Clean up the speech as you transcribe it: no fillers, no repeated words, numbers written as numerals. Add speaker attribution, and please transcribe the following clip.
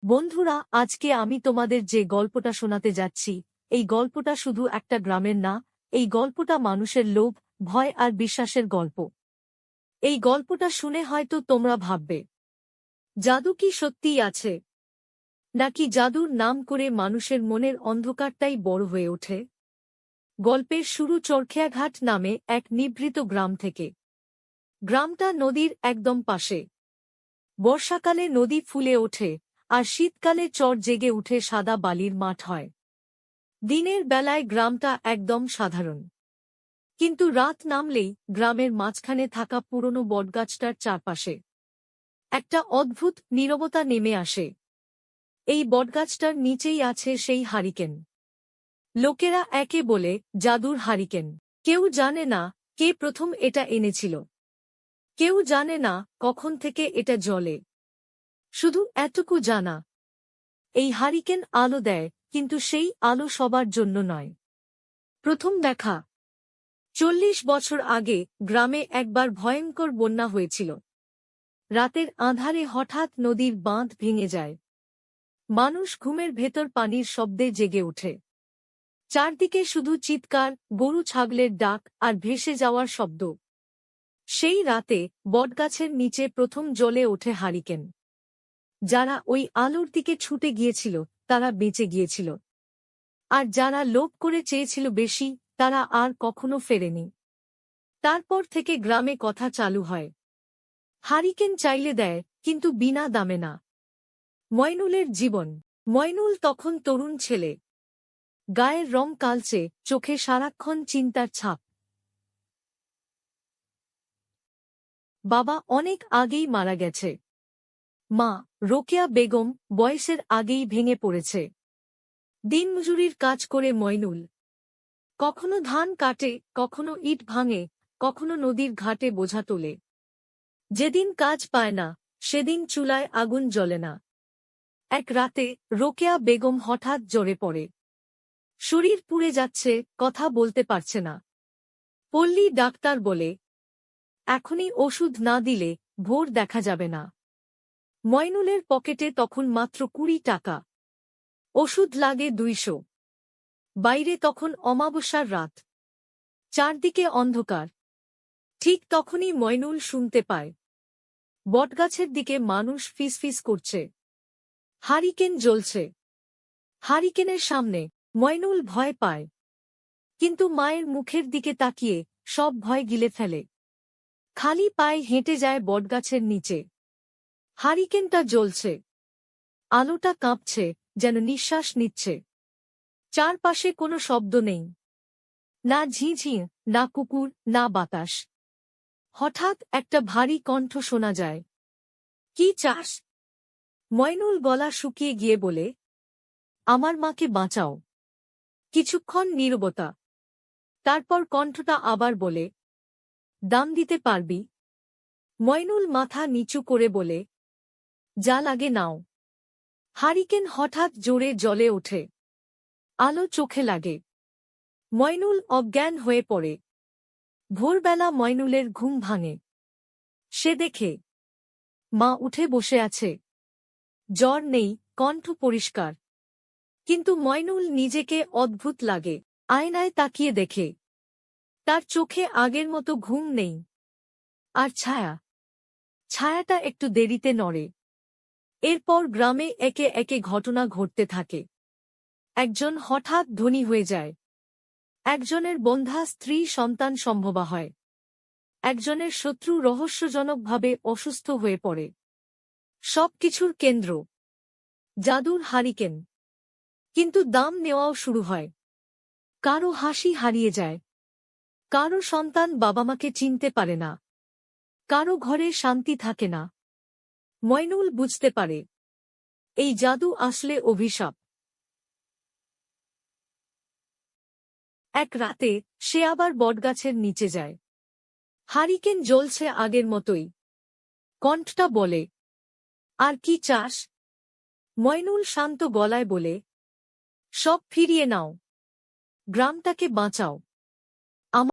Speaker 1: বন্ধুরা, আজকে আমি তোমাদের যে গল্পটা শোনাতে যাচ্ছি, এই গল্পটা শুধু একটা গ্রামের না, এই গল্পটা মানুষের লোভ, ভয় আর বিশ্বাসের গল্প। এই গল্পটা শুনে হয়তো তোমরা ভাববে, জাদু কি সত্যিই আছে, নাকি জাদুর নাম করে মানুষের মনের অন্ধকারটাই বড় হয়ে ওঠে। গল্পের শুরু চরখিয়াঘাট নামে এক নিভৃত গ্রাম থেকে। গ্রামটা নদীর একদম পাশে। বর্ষাকালে নদী ফুলে ওঠে, আর শীতকালে চর জেগে উঠে সাদা বালির মাঠ হয়। দিনের বেলায় গ্রামটা একদম সাধারণ, কিন্তু রাত নামলেই গ্রামের মাঝখানে থাকা পুরনো বটগাছটার চারপাশে একটা অদ্ভুত নীরবতা নেমে আসে। এই বটগাছটার নিচেই আছে সেই হারিকেন। লোকেরা একে বলে জাদুর হারিকেন। কেউ জানে না কে প্রথম এটা এনেছিল, কেউ জানে না কখন থেকে এটা জ্বলে। শুধু এটুকু জানা, এই হারিকেন আলো দেয়, কিন্তু সেই আলো সবার জন্য নয়। প্রথম দেখা। ৪০ বছর আগে গ্রামে একবার ভয়ঙ্কর বন্যা হয়েছিল। রাতের আঁধারে হঠাৎ নদীর বাঁধ ভেঙে যায়। মানুষ ঘুমের ভেতর পানির শব্দে জেগে ওঠে। চারদিকে শুধু চিৎকার, গরু ছাগলের ডাক আর ভেসে যাওয়ার শব্দ। সেই রাতে বটগাছের নিচে প্রথম জ্বলে ওঠে হারিকেন। যারা ওই আলোর দিকে ছুটে গিয়েছিল তারা বেঁচে গিয়েছিল, আর যারা লোভ করে চেয়েছিল বেশি, তারা আর কখনো ফেরেনি। তারপর থেকে গ্রামে কথা চালু হয়, হারিকেন চাইলে দেয়, কিন্তু বিনা দামে না। ময়নুলের জীবন। ময়নুল তখন তরুণ ছেলে। গায়ের রং কালচে, চোখে সারাক্ষণ চিন্তার ছাপ। বাবা অনেক আগেই মারা গেছে। মা, রোকেয়া বেগম, বয়সের আগেই ভেঙে পড়েছে। দিনমজুরির কাজ করে ময়নুল কখনো ধান কাটে, কখনো ইট ভাঙে, কখনো নদীর ঘাটে বোঝা তোলে। যেদিন কাজ পায় না, সেদিন চুলায় আগুন জ্বলে না। এক রাতে রোকেয়া বেগম হঠাৎ জ্বরে পড়ে। শরীর পুড়ে যাচ্ছে, কথা বলতে পারছে না। পল্লী ডাক্তার বলে, এখনই ওষুধ না দিলে ভোর দেখা যাবে না। ময়নুলের পকেটে তখন মাত্র ২০ টাকা। ওষুধ লাগে ২০০। বাইরে তখন অমাবস্যার রাত। চারদিকে অন্ধকার। ঠিক তখনই ময়নুল শুনতে পায়, বটগাছের দিকে মানুষ ফিসফিস করছে। হারিকেন জ্বলছে। হারিকেনের সামনে। ময়নুল ভয় পায়, কিন্তু মায়ের মুখের দিকে তাকিয়ে সব ভয় গিলে ফেলে। খালি পায়ে হেঁটে যায় বটগাছের নিচে। হারিকেনটা জ্বলছে। আলোটা কাঁপছে, যেন নিঃশ্বাস নিচ্ছে। চারপাশে কোনো শব্দ নেই, না ঝিঁঝি, না কুকুর, না বাতাস। হঠাৎ একটা ভারী কণ্ঠ শোনা যায়, কি চাস? ময়নুল গলা শুকিয়ে গিয়ে বলে, আমার মাকে বাঁচাও। কিছুক্ষণ নীরবতা। তারপর কণ্ঠটা আবার বলে, দাম দিতে পারবি? ময়নুল মাথা নিচু করে বলে, যা লাগে নাও। হারিকেন হঠাৎ জোরে জ্বলে ওঠে। আলো চোখে লাগে। ময়নুল অজ্ঞান হয়ে পড়ে। ভোরবেলা ময়নুলের ঘুম ভাঙে। সে দেখে, মা উঠে বসে আছে। জ্বর নেই, কণ্ঠ পরিষ্কার। কিন্তু ময়নুল নিজেকে অদ্ভুত লাগে। আয়নায় তাকিয়ে দেখে, তার চোখে আগের মতো ঘুম নেই। আর ছায়াটা একটু দেরিতে নড়ে। এরপর গ্রামে একে একে ঘটনা ঘটতে থাকে। একজন হঠাৎ ধনী হয়ে যায়। একজনের বন্ধ্যা স্ত্রী সন্তান সম্ভবা হয়। একজনের শত্রু রহস্যজনকভাবে অসুস্থ হয়ে পড়ে। সবকিছুর কেন্দ্র জাদুর হারিকেন। কিন্তু দাম নেওয়াও শুরু হয়। কারো হাসি হারিয়ে যায়। কারো সন্তান বাবা-মাকে চিনতে পারে না। কারো ঘরে শান্তি থাকে না। ময়নুল বুঝতে পারে, এই জাদু আসলে অভিশাপ। এক রাতে সে আবার বটগাছের নিচে যায়। হারিকেন জ্বলছে আগের মতোই। কণ্ঠটা বলে, আর কি চাস? ময়নুল শান্ত গলায় বলে, সব ফিরিয়ে নাও। গ্রামটাকে বাঁচাও।